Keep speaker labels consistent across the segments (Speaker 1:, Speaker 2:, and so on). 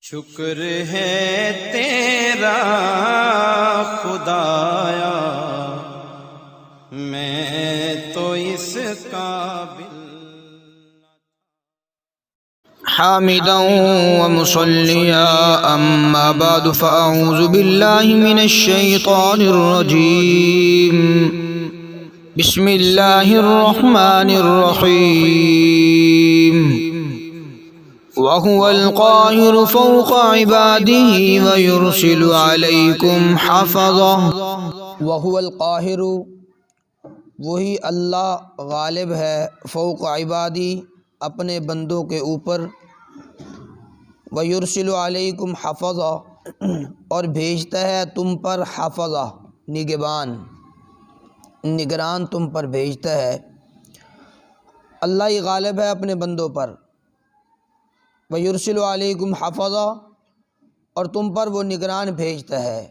Speaker 1: شکر ہے تیرا خدایا، میں تو اس قابل
Speaker 2: حامدا ومصليا أما بعد فأعوذ بالله من الشيطان الرجيم بسم الله الرحمن الرحيم وهو القاهر فوق عباده ويرسل عليكم حفظه وهو القاهر، وہی اللہ غالب ہے، فوق عبادی، اپنے بندوں کے اوپر، وَيُرْسِلُ عَلَيْكُمْ حَفَظًا، اور بھیجتا ہے تم پر حفظہ، نگران تم پر بھیجتا ہے۔ اللہ ہی غالب ہے اپنے بندوں پر۔ وَيُرْسِلُ عَلَيْكُمْ حَفَظًا، اور تم پر وہ نگران بھیجتا ہے۔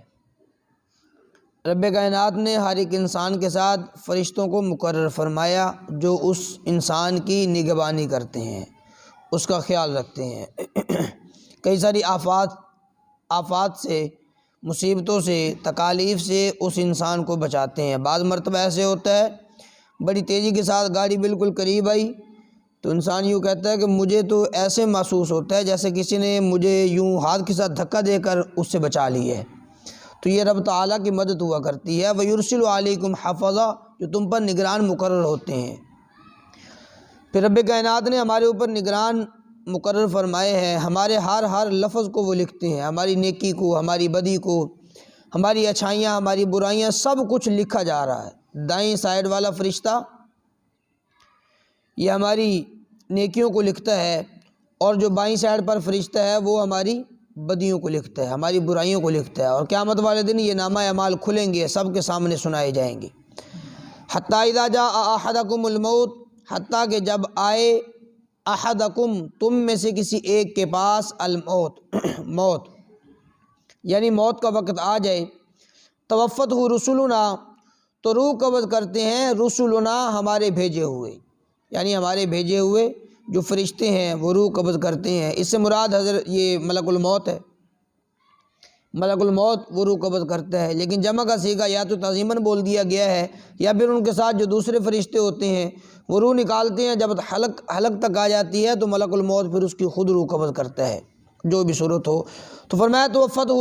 Speaker 2: رب کائنات نے ہر ایک انسان کے ساتھ فرشتوں کو مقرر فرمایا جو اس انسان کی نگہبانی کرتے ہیں، اس کا خیال رکھتے ہیں، کئی ساری آفات سے، مصیبتوں سے، تکالیف سے اس انسان کو بچاتے ہیں۔ بعض مرتبہ ایسے ہوتا ہے بڑی تیزی کے ساتھ گاڑی بالکل قریب آئی تو انسان یوں کہتا ہے کہ مجھے تو ایسے محسوس ہوتا ہے جیسے کسی نے مجھے یوں ہاتھ کے ساتھ دھکا دے کر اس سے بچا لی ہے۔ تو یہ رب تعالیٰ کی مدد ہوا کرتی ہے۔ وَيُرْسِلُ عَلَيْكُمْ حَفَظًا، جو تم پر نگران مقرر ہوتے ہیں۔ پھر رب کائنات نے ہمارے اوپر نگران مقرر فرمائے ہیں، ہمارے ہر لفظ کو وہ لکھتے ہیں، ہماری نیکی کو، ہماری بدی کو، ہماری اچھائیاں، ہماری برائیاں، سب کچھ لکھا جا رہا ہے۔ دائیں سائیڈ والا فرشتہ یہ ہماری نیکیوں کو لکھتا ہے، اور جو بائیں سائیڈ پر فرشتہ ہے وہ ہماری بدیوں کو لکھتا ہے، ہماری برائیوں کو لکھتا ہے، اور قیامت والے دن یہ نامہ اعمال کھلیں گے، سب کے سامنے سنائے جائیں گے۔ حتیٰ اذا جاء احدکم الموت، حتیٰ کہ جب آئے احدکم، تم میں سے کسی ایک کے پاس، موت یعنی موت کا وقت آ جائے، توفتہ رسلنا، تو روح قبض کرتے ہیں رسلنا، ہمارے بھیجے ہوئے، یعنی ہمارے بھیجے ہوئے جو فرشتے ہیں وہ روح قبض کرتے ہیں۔ اس سے مراد حضرت یہ ملک الموت ہے، ملک الموت وہ روح قبض کرتا ہے، لیکن جمع کا صیغہ یا تو تعظیماً بول دیا گیا ہے یا پھر ان کے ساتھ جو دوسرے فرشتے ہوتے ہیں وہ روح نکالتے ہیں، جب حلق تک آ جاتی ہے تو ملک الموت پھر اس کی خود روح قبض کرتا ہے، جو بھی صورت ہو۔ تو فرمایا توفتہ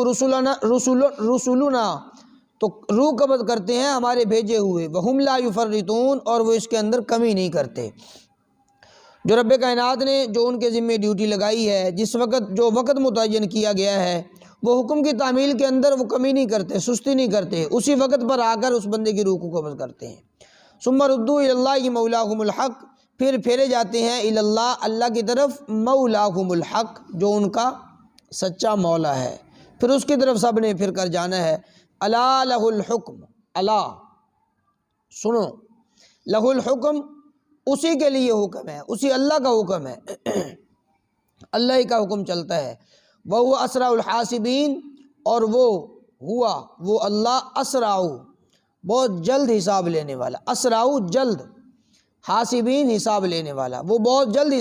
Speaker 2: رسلنا، تو روح قبض کرتے ہیں ہمارے بھیجے ہوئے، وہم لا یفرطون، اور وہ اس کے اندر کمی نہیں کرتے۔ جو رب کائنات نے جو ان کے ذمہ ڈیوٹی لگائی ہے، جو وقت متعین کیا گیا ہے، وہ حکم کی تعمیل کے اندر وہ کمی نہیں کرتے، سستی نہیں کرتے، اسی وقت پر آ کر اس بندے کی روح کو قبض کرتے ہیں۔ ثم ردوا الی اللہ مولاہم الحق، پھر پھیرے جاتے ہیں الی اللہ، اللہ کی طرف، مولاہم الحق، جو ان کا سچا مولا ہے، پھر اس کی طرف سب نے پھر کر جانا ہے۔ الا لہ الحکم، الا سنو، لہ الحکم، اسی کے لیے حکم ہے، اسی اللہ کا حکم ہے، اللہ ہی کا حکم چلتا ہے۔ وَهُوَ أَسْرَعُ الْحَاسِبِينَ، اور وہ اللہ اسرع، بہت جلد حساب لینے والا، اسرع جلد، حاسبین حساب لینے والا، وہ بہت جلد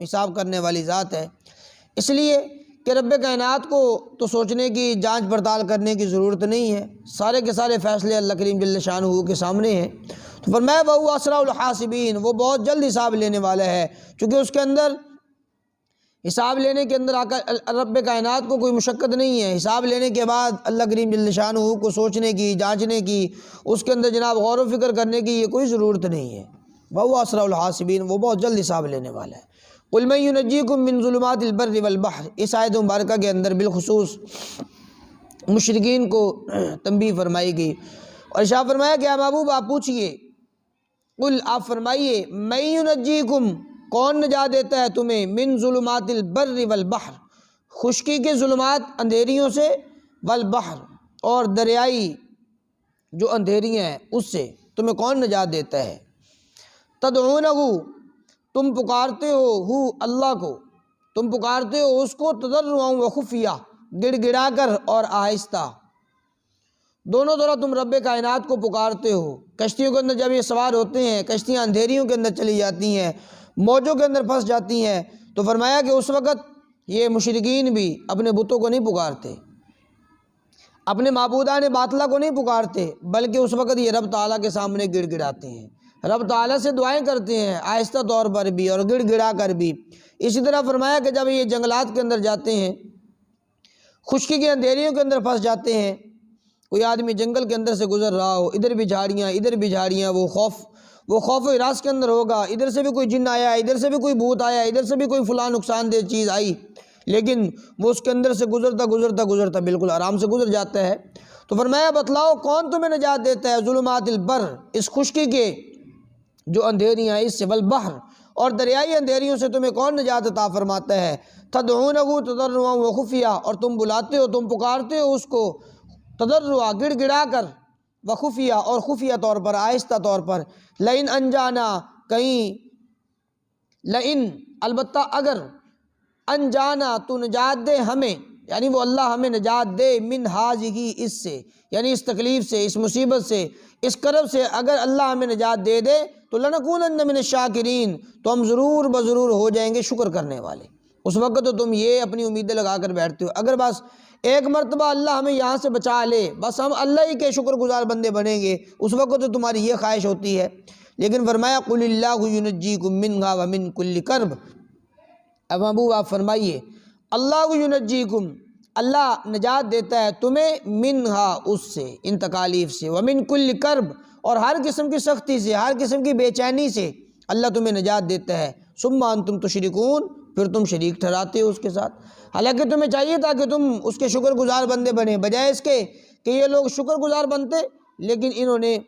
Speaker 2: حساب کرنے والی ذات ہے۔ اس لیے کہ رب کائنات کو تو سوچنے کی، جانچ پڑتال کرنے کی ضرورت نہیں ہے، سارے کے سارے فیصلے اللہ کریم جل شانہ کے سامنے ہیں۔ تو فرمایا وَهُوَ أَسْرَعُ الْحَاسِبِينَ، وہ بہت جلد حساب لینے والا ہے، چونکہ اس کے اندر حساب لینے کے اندر رب کائنات کو کوئی مشقت نہیں ہے۔ حساب لینے کے بعد اللہ کریم جل شانہ کو سوچنے کی، جانچنے کی، اس کے اندر جناب غور و فکر کرنے کی یہ کوئی ضرورت نہیں ہے۔ وَهُوَ أَسْرَعُ الْحَاسِبِينَ، وہ بہت جلد حساب لینے والا ہے۔ قُلْ مَن يُنَجِّيكُم مِّن ظُلُمَاتِ الْبَرِّ وَالْبَحْرِ، اس آیت مبارکہ کے اندر بالخصوص مشرکین کو تنبیہ فرمائی گئی، اور ارشاد فرمایا کہ محبوب آپ پوچھئے، قل آپ فرمائیے، مَن يُنَجِّيكُم، کون نجات دیتا ہے تمہیں، من ظلمات البر والبحر، خشکی کے ظلمات اندھیریوں سے، والبحر، اور دریائی جو اندھیریاں ہیں اس سے تمہیں کون نجات دیتا ہے۔ تدعونہ، تم پکارتے ہو اللہ کو، تم پکارتے ہو اس کو، تضرعا وخفیہ، گڑ گڑا کر اور آہستہ، دونوں طرح تم رب کائنات کو پکارتے ہو۔ کشتیوں کے اندر جب یہ سوار ہوتے ہیں، کشتیاں اندھیریوں کے اندر چلی جاتی ہیں، موجوں کے اندر پھنس جاتی ہیں، تو فرمایا کہ اس وقت یہ مشرکین بھی اپنے بتوں کو نہیں پکارتے، اپنے معبودان باطلہ کو نہیں پکارتے، بلکہ اس وقت یہ رب تعالیٰ کے سامنے گڑ گڑاتے ہیں، رب تعالیٰ سے دعائیں کرتے ہیں، آہستہ طور پر بھی اور گڑ گڑا کر بھی۔ اسی طرح فرمایا کہ جب یہ جنگلات کے اندر جاتے ہیں، خشکی کے اندھیریوں کے اندر پھنس جاتے ہیں، کوئی آدمی جنگل کے اندر سے گزر رہا ہو، ادھر بھی جھاڑیاں ادھر بھی جھاڑیاں، وہ خوف و ہراس کے اندر ہوگا، ادھر سے بھی کوئی جن آیا، ادھر سے بھی کوئی بھوت آیا، ادھر سے بھی کوئی فلاں نقصان دہ چیز آئی، لیکن وہ اس کے اندر سے گزرتا بالکل آرام سے گزر جاتا ہے۔ تو فرمایا بتلاؤ کون تمہیں نجات دیتا ہے؟ ظلمات البر، اس خشکی کے جو اندھیریاں ہیں، اس سے والبحر، اور دریائی اندھیریوں سے تمہیں کون نجات عطا فرماتا ہے؟ تدعونہ تضرعا وخفیہ، اور تم بلاتے ہو، تم پکارتے ہو اس کو تضرعا گڑ گڑا کر، وخفیہ اور خفیہ طور پر، آہستہ طور پر۔ لئن انجانا، کہیں لئن البتہ اگر، انجانا تو نجات دے ہمیں، یعنی وہ اللہ ہمیں نجات دے، من ہذہ اس سے، یعنی اس تکلیف سے، اس مصیبت سے، اس کرب سے اگر اللہ ہمیں نجات دے دے تو لنکونن من الشاکرین، تو ہم ضرور بضرور ہو جائیں گے شکر کرنے والے۔ اس وقت تو تم یہ اپنی امیدیں لگا کر بیٹھتے ہو، اگر بس ایک مرتبہ اللہ ہمیں یہاں سے بچا لے، بس ہم اللہ ہی کے شکر گزار بندے بنیں گے، اس وقت تو تمہاری یہ خواہش ہوتی ہے۔ لیکن فرمایا قل اللہ ینجیکم منہا ومن کل کرب، اب ابو آپ فرمائیے اللہ ینجیکم، اللہ نجات دیتا ہے تمہیں، منہا اس سے، ان تکالیف سے، ومن کل کرب، اور ہر قسم کی سختی سے، ہر قسم کی بے چینی سے اللہ تمہیں نجات دیتا ہے۔ ثم انتم تشرکون، پھر تم شریک ٹھہراتے ہو اس کے ساتھ، حالانکہ تمہیں چاہیے تھا کہ تم اس کے شکر گزار بندے بنے، بجائے اس کے کہ یہ لوگ شکر گزار بنتے، لیکن انہوں نے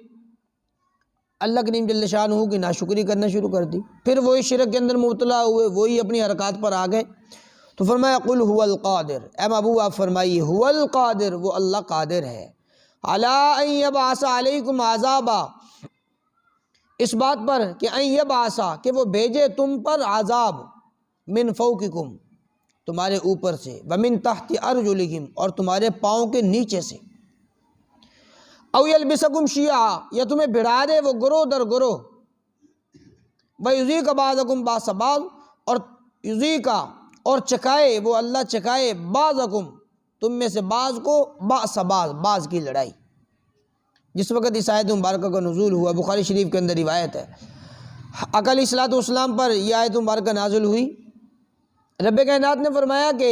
Speaker 2: اللہ کریم جل شانہ کی ناشکری کرنا شروع کر دی، پھر وہی شرک کے اندر مبتلا ہوئے، وہی اپنی حرکات پر آ گئے۔ تو فرمایا قل هو القادر، اے محبوب آپ فرمائیے هو القادر، وہ اللہ قادر ہے، علی ان یبعث علیکم عذابا، اس بات پر کہ ان یبعث، کہ وہ بھیجے تم پر عذاب، من فوقکم، تمہارے اوپر سے، ومن تحت ارجلکم، اور تمہارے پاؤں کے نیچے سے، او یلبسکم شیعا، یا تمہیں بھڑا دے وہ گروہ در گروہ، ویذیق بعضکم باس بعض، اور یذیق، اور چکائے وہ اللہ چکائے، بعضکم، تم میں سے بعض کو، باس بعض کی لڑائی۔ جس وقت اس آیت مبارکہ کا نزول ہوا، بخاری شریف کے اندر روایت ہے، آقا علیہ الصلوۃ والسلام پر یہ آیت مبارکہ نازل ہوئی، رب کائنات نے فرمایا کہ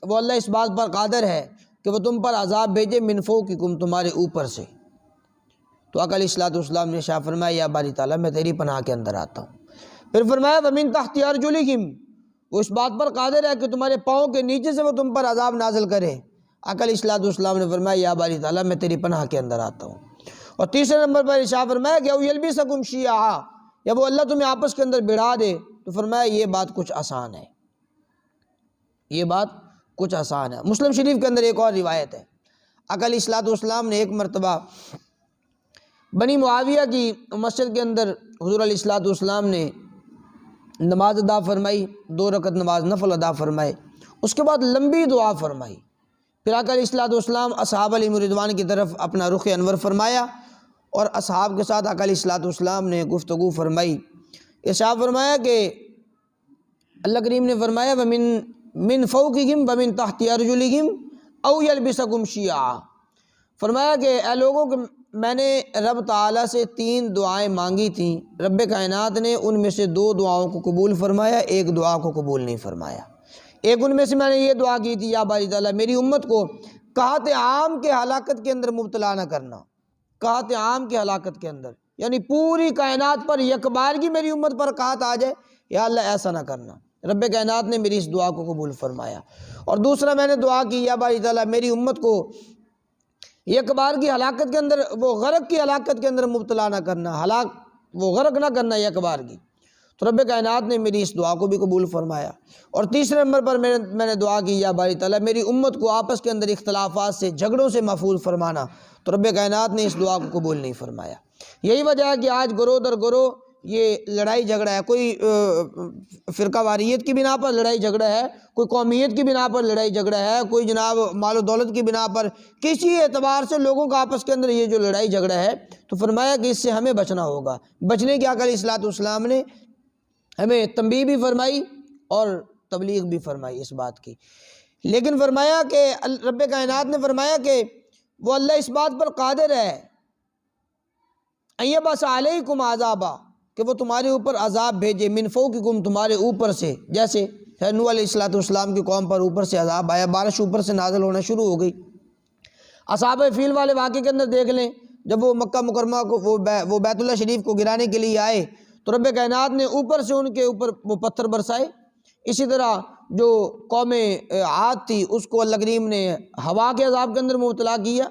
Speaker 2: وہ اللہ اس بات پر قادر ہے کہ وہ تم پر عذاب بھیجے، من فوقکم، تمہارے اوپر سے۔ تو آقا علیہ الصلوۃ والسلام نے شاہ فرمایا یا باری تعالیٰ میں تیری پناہ کے اندر آتا ہوں۔ پھر فرمایا ومن تحت ارجلکم، وہ اس بات پر قادر ہے کہ تمہارے پاؤں کے نیچے سے وہ تم پر عذاب نازل کرے۔ آقا علیہ الصلوۃ والسلام نے فرمایا یا باری تعالیٰ میں تیری پناہ کے اندر آتا ہوں۔ اور تیسرے نمبر پر ارشاد فرمایا کہ او یلبسکم شیعا، یا وہ اللہ تمہیں آپس کے اندر بھڑا دے۔ تو فرمایا یہ بات کچھ آسان ہے، یہ بات کچھ آسان ہے۔ مسلم شریف کے اندر ایک اور روایت ہے، آقا علیہ الصلوۃ والسلام نے ایک مرتبہ بنی معاویہ کی مسجد کے اندر حضور علیہ الصلوۃ والسلام نے نماز ادا فرمائی، 2 رکعت نماز نفل ادا فرمائے، اس کے بعد لمبی دعا فرمائی، پھر آقا علیہ الصلوۃ والسلام اصحاب علیہ رضوان کی طرف اپنا رخ انور فرمایا، اور اصحاب کے ساتھ آقا علیہ الصلوۃ والسلام نے گفتگو فرمائی۔ ارشاد فرمایا کہ اللہ کریم نے فرمایا من فوقکم ومن تحت ارجلکم او یلبسکم شیعا، فرمایا کہ اے لوگوں کہ میں نے رب تعالیٰ سے 3 دعائیں مانگی تھیں، رب کائنات نے ان میں سے 2 دعاؤں کو قبول فرمایا، 1 دعا کو قبول نہیں فرمایا۔ ایک ان میں سے میں نے یہ دعا کی تھی یا باری تعالیٰ میری امت کو قحط عام کے ہلاکت کے اندر مبتلا نہ کرنا، قحط عام کے ہلاکت کے اندر، یعنی پوری کائنات پر یکبارگی میری امت پر قحط آ جائے، یا اللہ ایسا نہ کرنا۔ رب کائنات نے میری اس دعا کو قبول فرمایا۔ اور دوسرا میں نے دعا کی یا باری تعالیٰ میری امت کو ایک بار کی ہلاکت کے اندر، وہ غرق کی ہلاکت کے اندر مبتلا نہ کرنا، وہ غرق نہ کرنا ایک بار کی۔ تو رب کائنات نے میری اس دعا کو بھی قبول فرمایا۔ اور تیسرے نمبر پر میں نے دعا کی یا باری تعالیٰ میری امت کو آپس کے اندر اختلافات سے، جھگڑوں سے محفوظ فرمانا، تو رب کائنات نے اس دعا کو قبول نہیں فرمایا۔ یہی وجہ ہے کہ آج گروہ در گروہ یہ لڑائی جھگڑا ہے، کوئی فرقہ واریت کی بنا پر لڑائی جھگڑا ہے، کوئی قومیت کی بنا پر لڑائی جھگڑا ہے، کوئی جناب مال و دولت کی بنا پر، کسی اعتبار سے لوگوں کا آپس کے اندر یہ جو لڑائی جھگڑا ہے، تو فرمایا کہ اس سے ہمیں بچنا ہوگا۔ بچنے کی آقا علیہ الصلوۃ والسلام نے ہمیں تنبیہ بھی فرمائی اور تبلیغ بھی فرمائی اس بات کی، لیکن فرمایا کہ رب کائنات نے فرمایا کہ وہ اللہ اس بات پر قادر ہے ایبس علیکم عذابا، کہ وہ تمہارے اوپر عذاب بھیجے، من فوقکم، تمہارے اوپر سے، جیسے نوح علیہ السلام کی قوم پر اوپر سے عذاب آیا، بارش اوپر سے نازل ہونا شروع ہو گئی۔ اصحاب فیل والے واقعے کے اندر دیکھ لیں، جب وہ مکہ مکرمہ کو وہ بیت اللہ شریف کو گرانے کے لیے آئے تو رب کائنات نے اوپر سے ان کے اوپر وہ پتھر برسائے۔ اسی طرح جو قوم عاد تھی اس کو اللہ کریم نے ہوا کے عذاب کے اندر مبتلا کیا،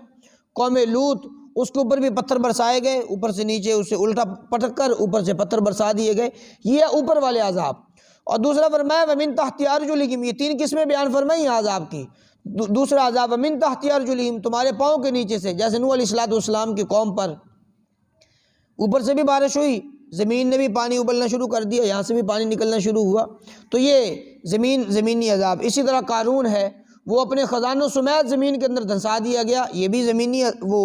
Speaker 2: قوم لوط اس کے اوپر بھی پتھر برسائے گئے، اوپر سے نیچے اسے الٹا پٹک کر اوپر سے پتھر برسا دیے گئے، یہ اوپر والے عذاب۔ اور دوسرا فرمایا وَمِن تَحْتِ أَرْجُلِهِمْ، یہ تین قسمیں بیان فرمائی ہیں عذاب کی۔ دوسرا عذاب وَمِن تَحْتِ أَرْجُلِهِمْ، تمہارے پاؤں کے نیچے سے، جیسے نوح علیہ السلام کی قوم پر اوپر سے بھی بارش ہوئی، زمین نے بھی پانی ابلنا شروع کر دیا، یہاں سے بھی پانی نکلنا شروع ہوا، تو یہ زمینی عذاب۔ اسی طرح قارون ہے، وہ اپنے خزانوں سمیت زمین کے اندر دھنسا دیا گیا، یہ بھی زمینی وہ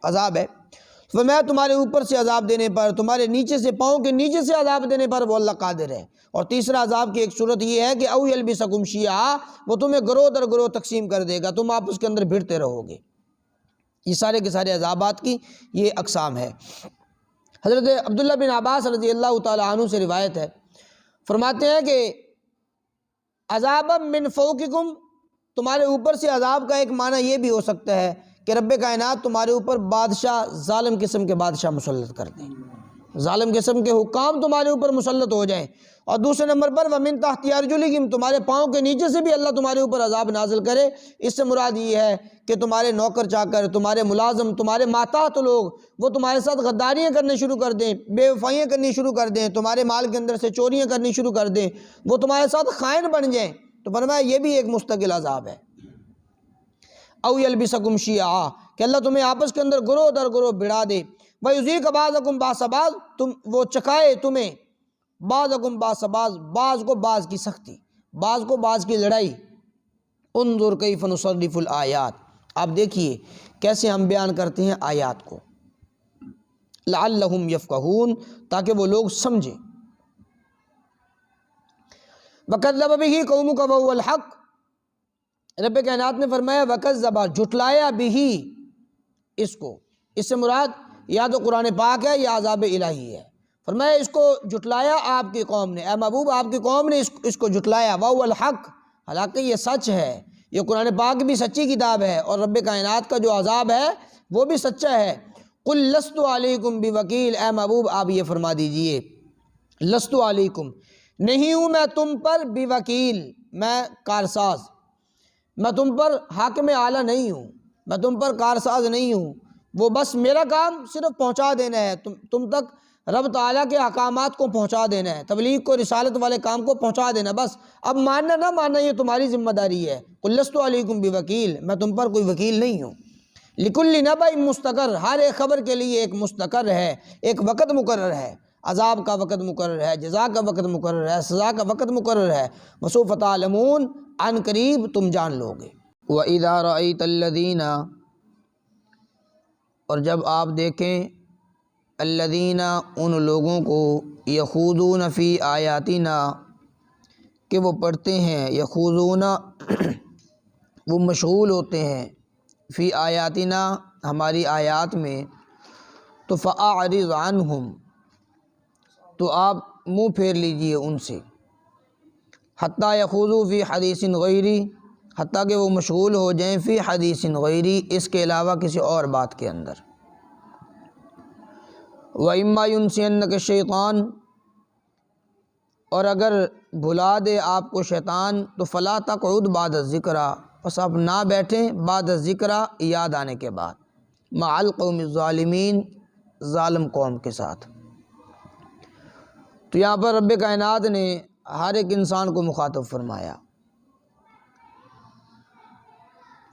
Speaker 2: عذاب ہے۔ میں تمہارے اوپر سے عذاب دینے پر، تمہارے نیچے سے، پاؤں کے نیچے سے عذاب دینے پر وہ اللہ قادر ہے۔ اور تیسرا عذاب کی ایک صورت یہ ہے کہ او یلبسکم شیعا، وہ تمہیں گروہ در گروہ تقسیم کر دے گا، تم آپس کے اندر بھیڑتے رہو گے۔ یہ سارے کے سارے عذابات کی یہ اقسام ہے۔ حضرت عبداللہ بن عباس رضی اللہ تعالی عنہ سے روایت ہے، فرماتے ہیں کہ عذابا من فوقکم، تمہارے اوپر سے عذاب کا ایک معنی یہ بھی ہو سکتا ہے کہ رب کائنات تمہارے اوپر بادشاہ، ظالم قسم کے بادشاہ مسلط کر دیں، ظالم قسم کے حکام تمہارے اوپر مسلط ہو جائیں۔ اور دوسرے نمبر پر وَمِن تَحْتِ أَرْجُلِهِمْ، تمہارے پاؤں کے نیچے سے بھی اللہ تمہارے اوپر عذاب نازل کرے۔ اس سے مراد یہ ہے کہ تمہارے نوکر چاکر، تمہارے ملازم، تمہارے ماتحت لوگ، وہ تمہارے ساتھ غداریاں کرنے شروع کر دیں، بے وفائیاں کرنی شروع کر دیں، تمہارے مال کے اندر سے چوریاں کرنی شروع کر دیں، وہ تمہارے ساتھ خائن بن جائیں، تو فرمایا یہ بھی ایک مستقل عذاب ہے۔ او یلبسکم شیعا، کہ اللہ تمہیں آپس کے اندر گروہ در گروہ بھڑا دے۔ وَیُذِیقَ بَعْضَکُم بَأْسَ بَعْضٍ، وہ چکھائے تمہیں بعضکم بَأْسَ بَعْضٍ، بعض کو بعض کی سختی، بعض کو بعض کی لڑائی۔ انظر کیف نصرف الآیات، آپ دیکھیے کیسے ہم بیان کرتے ہیں آیات کو، لعلہم یفقہون، تاکہ وہ لوگ سمجھیں۔ وَكَذَّبَ بِهِ قَوْمُكَ وَهُوَ الْحَقُّ، رب کائنات نے فرمایا وَكَذَّبَ، جھٹلایا بِهِ، اس کو، اس سے مراد یا تو قرآن پاک ہے یا عذاب الہی ہے۔ فرمایا اس کو جھٹلایا آپ کی قوم نے، اے محبوب آپ کی قوم نے اس کو جھٹلایا، وَهُوَ الْحَقُّ، حالانکہ یہ سچ ہے، یہ قرآن پاک بھی سچی کتاب ہے، اور رب کائنات کا جو عذاب ہے وہ بھی سچا ہے۔ قُلْ لَسْتُ عَلَيْكُمْ بِوَكِيلٍ، اے محبوب آپ یہ فرما دیجئے، لَسْتُ عَلَيْكُمْ، نہیں ہوں میں تم پر بِوَكِيل، میں کارساز، میں تم پر حاکم اعلیٰ نہیں ہوں، میں تم پر کارساز نہیں ہوں، وہ بس میرا کام صرف پہنچا دینا ہے، تم تک رب تعالیٰ کے احکامات کو پہنچا دینا ہے، تبلیغ کو، رسالت والے کام کو پہنچا دینا، بس اب ماننا نہ ماننا یہ تمہاری ذمہ داری ہے۔ قُلْ لَسْتُ عَلَيْكُمْ بِوَكِيلٍ، میں تم پر کوئی وکیل نہیں ہوں۔ لِكُلِّ نَبَإٍ مُسْتَقَرٌ، ہر ایک خبر کے لیے ایک مستقر ہے، ایک وقت مقرر ہے، عذاب کا وقت مقرر ہے، جزا کا وقت مقرر ہے، سزا کا وقت مقرر ہے۔ وَسَوْفَ تَعْلَمُونَ، عن قریب تم جان لو گے۔ وَإِذَا رَأَيْتَ الَّذِينَ، اور جب آپ دیکھیں الذین، ان لوگوں کو، یخوضون فی آیاتنا، کہ وہ پڑھتے ہیں، یخوضون وہ مشغول ہوتے ہیں، فی آیاتنا ہماری آیات میں، تو فأعرض عنہم، تو آپ منہ پھیر لیجئے ان سے، حتیٰ یخوضوا فی حدیث غیری، حتیٰ کہ وہ مشغول ہو جائیں فی حدیث غیری، اس کے علاوہ کسی اور بات کے اندر۔ وَإِمَّا يُنْسِيَنَّكَ الشَّيْطَانُ، اور اگر بھلا دے آپ کو شیطان، تو فَلَا تَقْعُدْ بَعْدَ الذِّكْرَىٰ، پس آپ نہ بیٹھیں بعد الذِّكْرَىٰ، یاد آنے کے بعد، مع القوم الظالمین، ظالم قوم کے ساتھ۔ تو یہاں پر رب کائنات نے ہر ایک انسان کو مخاطب فرمایا،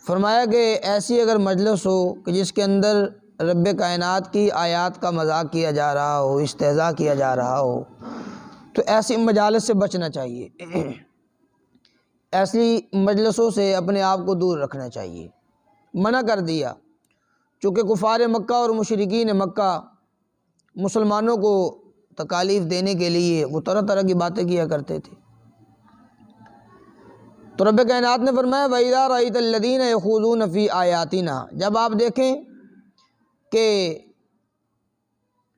Speaker 2: فرمایا کہ ایسی اگر مجلس ہو کہ جس کے اندر رب کائنات کی آیات کا مذاق کیا جا رہا ہو، استہزاء کیا جا رہا ہو، تو ایسی مجالس سے بچنا چاہیے، ایسی مجلسوں سے اپنے آپ کو دور رکھنا چاہیے۔ منع کر دیا، چونکہ کفار مکہ اور مشرکین مکہ مسلمانوں کو تکالیف دینے کے لیے وہ طرح طرح کی باتیں کیا کرتے تھے، تو رب کائنات نے فرمایا وَإِذَا رَأَيْتَ الَّذِينَ يَخُوضُونَ فِي آيَاتِنَا، جب آپ دیکھیں کہ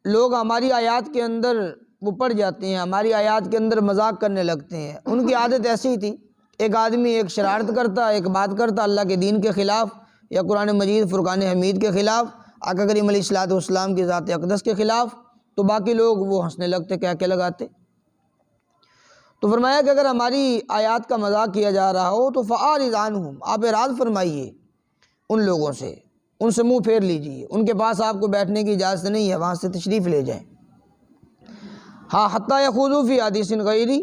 Speaker 2: لوگ ہماری آیات کے اندر وہ پڑ جاتے ہیں، ہماری آیات کے اندر مذاق کرنے لگتے ہیں. ان کی عادت ایسی ہی تھی، ایک آدمی ایک شرارت کرتا، ایک بات کرتا اللہ کے دین کے خلاف یا قرآن مجید فرقان حمید کے خلاف، آقا کریم علیہ الصلوۃ والسلام کی ذات اقدس کے خلاف، تو باقی لوگ وہ ہنسنے لگتے، کہہ کے لگاتے. تو فرمایا کہ اگر ہماری آیات کا مذاق کیا جا رہا ہو تو فَأَعْرِضْ عَنْهُمْ، آپ اعراض فرمائیے ان لوگوں سے، ان سے منہ پھیر لیجئے، ان کے پاس آپ کو بیٹھنے کی اجازت نہیں ہے، وہاں سے تشریف لے جائیں. ہاں حتیٰ یخوضوا فی حدیث غیری،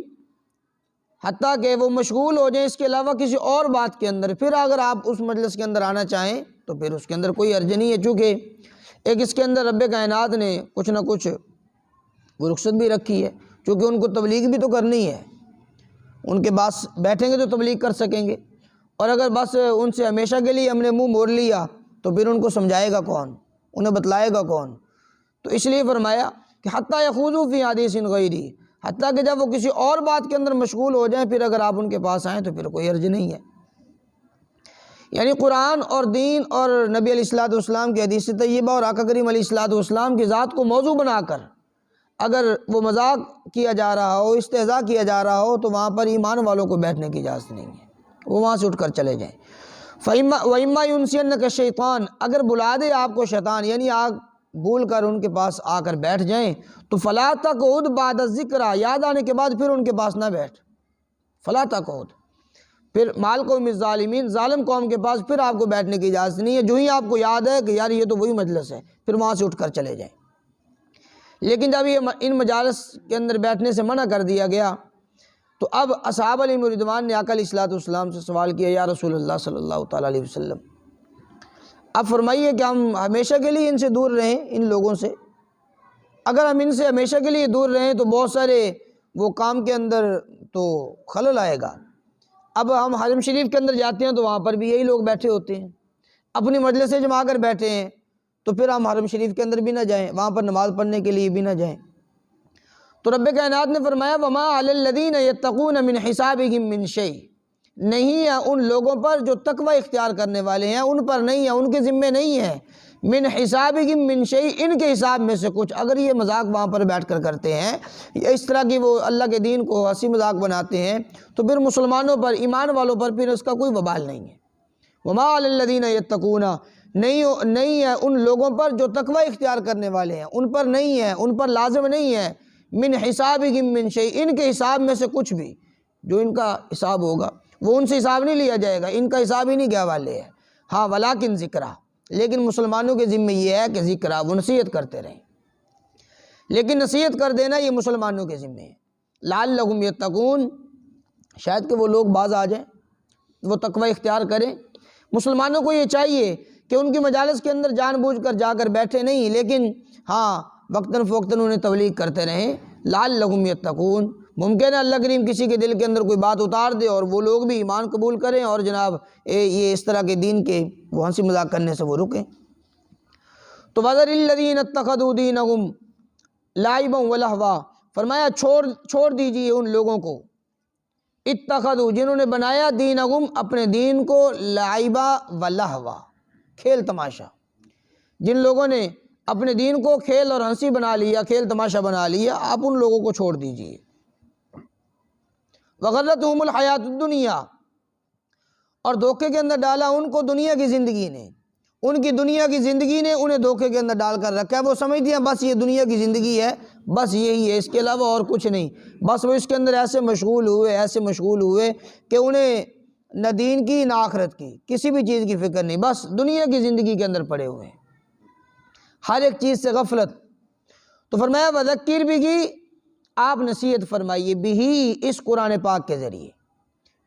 Speaker 2: حتیٰ کہ وہ مشغول ہو جائیں اس کے علاوہ کسی اور بات کے اندر، پھر اگر آپ اس مجلس کے اندر آنا چاہیں تو پھر اس کے اندر کوئی حرج نہیں ہے. چونکہ ایک اس کے اندر رب کائنات نے کچھ نہ کچھ وہ رخصت بھی رکھی ہے، چونکہ ان کو تبلیغ بھی تو کرنی ہے. ان کے پاس بیٹھیں گے تو تبلیغ کر سکیں گے، اور اگر بس ان سے ہمیشہ کے لیے ہم نے منہ موڑ لیا تو پھر ان کو سمجھائے گا کون، انہیں بتلائے گا کون. تو اس لیے فرمایا کہ حتیٰ یخوضوا فی حدیث غیری، حتیٰ کہ جب وہ کسی اور بات کے اندر مشغول ہو جائیں پھر اگر آپ ان کے پاس آئیں تو پھر کوئی حرج نہیں ہے. یعنی قرآن اور دین اور نبی علیہ الصلوۃ والسلام کی حدیث طیبہ اور آقا کریم علیہ الصلوۃ والسلام کی ذات کو موضوع بنا کر اگر وہ مذاق کیا جا رہا ہو، استہزاء کیا جا رہا ہو تو وہاں پر ایمان والوں کو بیٹھنے کی اجازت نہیں ہے، وہ وہاں سے اٹھ کر چلے جائیں. وَإِمَّا يُنْسِيَنَّكَ الشَّيْطَانُ، اگر بلا دے آپ کو شیطان، یعنی آپ بھول کر ان کے پاس آ کر بیٹھ جائیں تو فَلَا تَقْعُدْ بَعْدَ الذِّكْرَىٰ، یاد آنے کے بعد پھر ان کے پاس نہ بیٹھ. فَلَا تَقْعُدْ، پھر مال قوم الظالمین، ظالم قوم کے پاس پھر آپ کو بیٹھنے کی اجازت نہیں ہے. جو ہی آپ کو یاد ہے کہ یار یہ تو وہی مجلس ہے، پھر وہاں سے اٹھ کر چلے جائیں. لیکن جب یہ ان مجالس کے اندر بیٹھنے سے منع کر دیا گیا تو اب اصحاب علیہم رضوان نے آقا علیہ الصلوۃ والسلام سے سوال کیا، یا رسول اللہ صلی اللہ تعالیٰ علیہ وسلم، اب فرمائیے کہ ہم ہمیشہ کے لیے ان سے دور رہیں، ان لوگوں سے؟ اگر ہم ان سے ہمیشہ کے لیے دور رہیں تو بہت سارے وہ کام کے اندر تو خلل آئے گا. اب ہم حرم شریف کے اندر جاتے ہیں تو وہاں پر بھی یہی لوگ بیٹھے ہوتے ہیں، اپنی مجلسیں جما کر بیٹھے ہیں، تو پھر ہم حرم شریف کے اندر بھی نہ جائیں، وہاں پر نماز پڑھنے کے لیے بھی نہ جائیں. تو رب کائنات نے فرمایا وَمَا عَلَى الَّذِينَ يَتَّقُونَ مِنْ حِسَابِهِمْ مِنْ شَيْءٍ، نہیں ہے ان لوگوں پر جو تقوی اختیار کرنے والے ہیں، ان پر نہیں ہے، ان کے ذمے نہیں ہے. من حسابہم من شیء، ان کے حساب میں سے کچھ. اگر یہ مذاق وہاں پر بیٹھ کر کرتے ہیں یا اس طرح کی وہ اللہ کے دین کو ہنسی مذاق بناتے ہیں تو پھر مسلمانوں پر، ایمان والوں پر پھر اس کا کوئی وبال نہیں ہے. وَمَا عَلَى الَّذِينَ يَتَّقُونَ، نہیں ہے ان لوگوں پر جو تقوی اختیار کرنے والے ہیں، ان پر نہیں ہے، ان پر لازم نہیں ہے. من حسابہم من شیء، ان کے حساب میں سے کچھ بھی، جو ان کا حساب ہوگا وہ ان سے حساب نہیں لیا جائے گا، ان کا حساب ہی نہیں گیا والے ہے. ہاں ولیکن ذکرہ، لیکن مسلمانوں کے ذمہ یہ ہے کہ ذکرہ، وہ نصیحت کرتے رہیں، لیکن نصیحت کر دینا یہ مسلمانوں کے ذمہ ہے. لعلہم یتقون، شاید کہ وہ لوگ باز آ جائیں، وہ تقوی اختیار کریں. مسلمانوں کو یہ چاہیے کہ ان کی مجالس کے اندر جان بوجھ کر جا کر بیٹھے نہیں، لیکن ہاں وقتاً فوقتاً انہیں تبلیغ کرتے رہیں. لعلہم یتقون، ممکن ہے اللہ کریم کسی کے دل کے اندر کوئی بات اتار دے اور وہ لوگ بھی ایمان قبول کریں اور جناب یہ اس طرح کے دین کے وہ ہنسی مذاق کرنے سے وہ رکیں. تو وَذَرِ الَّذِينَ اتَّخَذُوا دِينَهُمْ لَعِبًا وَلَهْوًا، فرمایا چھوڑ دیجئے ان لوگوں کو، اتخذوا، جنہوں نے بنایا، دینہم، اپنے دین کو، لعبا ولہوا، کھیل تماشا. جن لوگوں نے اپنے دین کو کھیل اور ہنسی بنا لیا، کھیل تماشا بنا لیا، آپ ان لوگوں کو چھوڑ دیجئے. وغرتہم الحیات الدنیا، اور دھوکے کے اندر ڈالا ان کو دنیا کی زندگی نے، ان کی دنیا کی زندگی نے انہیں دھوکے کے اندر ڈال کر رکھا ہے. وہ سمجھتی ہیں بس یہ دنیا کی زندگی ہے، بس یہی ہے، اس کے علاوہ اور کچھ نہیں. بس وہ اس کے اندر ایسے مشغول ہوئے کہ انہیں نہ دین کی نہ آخرت کی کسی بھی چیز کی فکر نہیں، بس دنیا کی زندگی کے اندر پڑے ہوئے ہیں، ہر ایک چیز سے غفلت. تو فرمایا وذکر بھی، آپ نصیحت فرمائیے، بھی، اس قرآن پاک کے ذریعے،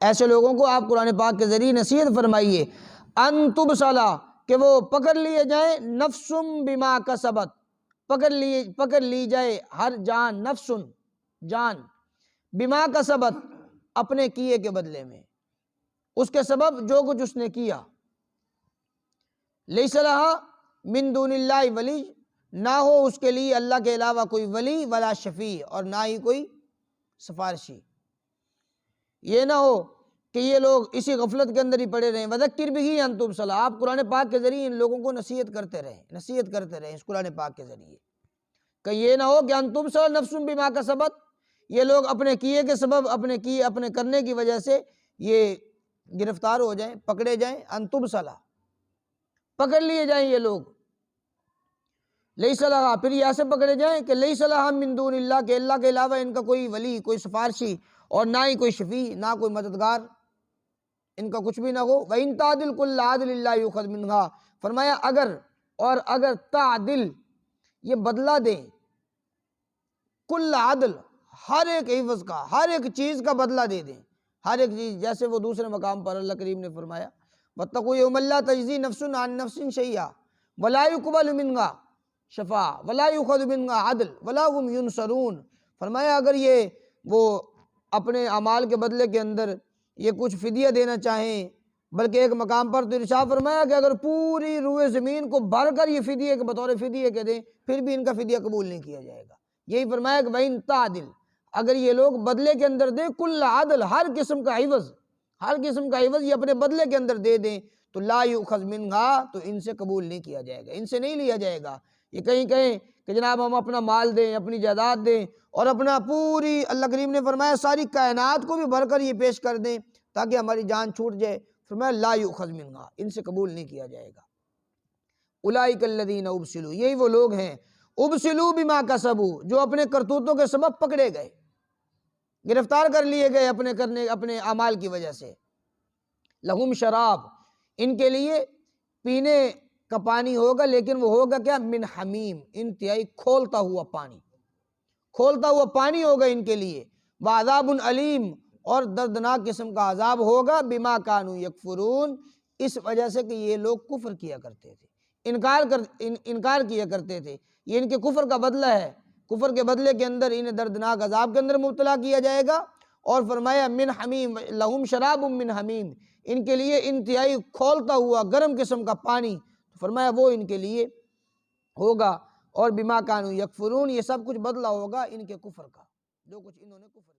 Speaker 2: ایسے لوگوں کو آپ قرآن پاک کے ذریعے نصیحت فرمائیے. ان تبصلا، کہ وہ پکڑ لیے جائیں، نفسم بما کسبت، پکڑ لی جائے ہر جان، نفسن جان، بما کسبت، اپنے کیے کے بدلے میں، اس کے سبب جو کچھ اس نے کیا. لیس لہا من دون اللہ ولی، نہ ہو اس کے لیے اللہ کے علاوہ کوئی ولی، ولا شفیع، اور نہ ہی کوئی سفارشی. یہ نہ ہو کہ یہ لوگ اسی غفلت کے اندر ہی پڑے رہیں۔ وذکر بہ ان تبصرا، آپ قرآن پاک کے ذریعے ان لوگوں کو نصیحت کرتے رہیں اس قرآن پاک کے ذریعے، کہ یہ نہ ہو کہ ان تبصرا نفس بما کسبت، یہ لوگ اپنے کیے کے سبب، اپنے کرنے کی وجہ سے یہ گرفتار ہو جائیں، پکڑے جائیں، ان تبصرا، پکڑ لیے جائیں یہ لوگ، لیس لہا، پھر یہاں سے پکڑے جائیں کہ لیس لہا من دون اللہ، کہ اللہ کے علاوہ ان کا کوئی ولی، کوئی سفارشی، اور نہ ہی کوئی شفیع، نہ کوئی مددگار ان کا کچھ بھی نہ ہو۔ وَإِن تَعْدِلْ كُلَّ عَدْلٍ لَا يُؤْخَذْ مِنْهَا، فرمایا اگر تعدل، یہ بدلہ دیں، کل عدل، ہر ایک عوض کا، ہر ایک چیز کا بدلہ دے دیں، ہر ایک چیز، جیسے وہ دوسرے مقام پر اللہ کریم نے فرمایا وَاتَّقُوا يَوْمًا لَا تَجْزِي نَفْسٌ عَن نَفْسٍ شَيْئًا وَلَا يُقْبَلُ مِنْهَا شَفَاعَةٌ وَلَا يُؤْخَذُ مِنْهَا عَدْلٌ وَلَا هُمْ يُنصَرُونَ۔ فرمایا اگر وہ اپنے اعمال کے بدلے کے اندر یہ کچھ فدیہ دینا چاہیں، بلکہ ایک مقام پر تو ارشاد فرمایا کہ اگر پوری روئے زمین کو بھر کر یہ فدیہ کے بطور فدیہ کے دیں، پھر بھی ان کا فدیہ قبول نہیں کیا جائے گا۔ یہی فرمایا کہ وَإِن تَعْدِلْ، اگر یہ لوگ بدلے کے اندر دیں، کل عدل، ہر قسم کا عوض، ہر قسم کا عوض یہ اپنے بدلے کے اندر دے دیں، تو لا یؤخذ منہا، تو ان سے قبول نہیں کیا جائے گا، ان سے نہیں لیا جائے گا۔ یہ کہیں کہ جناب ہم اپنا مال دیں، اپنی جائیداد دیں، اور اپنا پوری، اللہ کریم نے فرمایا ساری کائنات کو بھی بھر کر یہ پیش کر دیں تاکہ ہماری جان چھوٹ جائے، فرمایا لا یؤخذ منہا، ان سے قبول نہیں کیا جائے گا۔ اولئک الذین ابسلوا، یہی وہ لوگ ہیں ابسلوا بما کسبوا، جو اپنے کرتوتوں کے سبب پکڑے گئے، گرفتار کر لیے گئے اپنے اعمال کی وجہ سے۔ لہم شراب، ان کے لیے پینے کا پانی ہوگا، لیکن وہ ہوگا کیا؟ من حمیم، انتہائی کھولتا ہوا پانی، کھولتا ہوا پانی ہوگا ان کے لیے۔ وعذاب علیم، اور دردناک قسم کا عذاب ہوگا، بما کانوا یکفرون، اس وجہ سے کہ یہ لوگ کفر کیا کرتے تھے، انکار کیا کرتے تھے۔ یہ ان کے کفر کا بدلہ ہے، کفر کے بدلے کے اندر انہیں دردناک عذاب کے اندر مبتلا کیا جائے گا۔ اور فرمایا من حمیم، لہم شراب من حمیم، ان کے لیے انتہائی کھولتا ہوا گرم قسم کا پانی، فرمایا وہ ان کے لیے ہوگا۔ اور بما کانوا یکفرون، یہ سب کچھ بدلہ ہوگا ان کے کفر کا، جو کچھ انہوں نے کفر